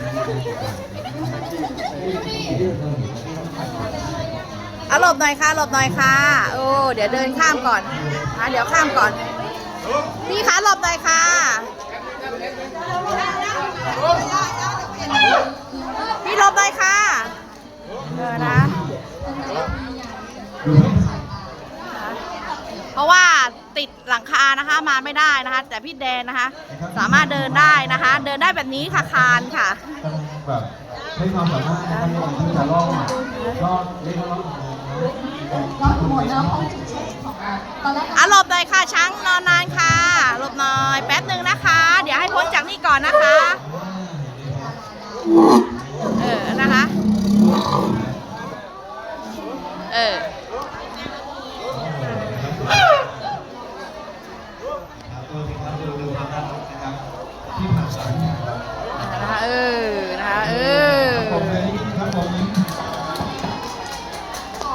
หลบหน่อยค่ะหลบหน่อยค่ะโอ้เดี๋ยวเดินข้ามก่อนเดี๋ยวข้ามก่อนพี่คะหลบหน่อยค่ะพี่หลบหน่อยค่ะนะเพราะว่าติดหลังคานะคะมาไม่ได้นะคะแต่พี่แดนนะคะสามารถเดินได้นะคะเดินได้แบบนี้ค่ะคานค่ะแบบให้ความสามารถในการที่จะล่อเรียกว่าล่อหมดแล้วห้องฉุกเฉินของเราตอนแรกหลบหน่อยค่ะช้างนอนนานค่ะหลบหน่อยแป๊บหนึ่งนะคะเดี๋ยวให้พ้นจากนี่ก่อนนะคะนะคะดูความน่ารักนะครับที่ผ่านมา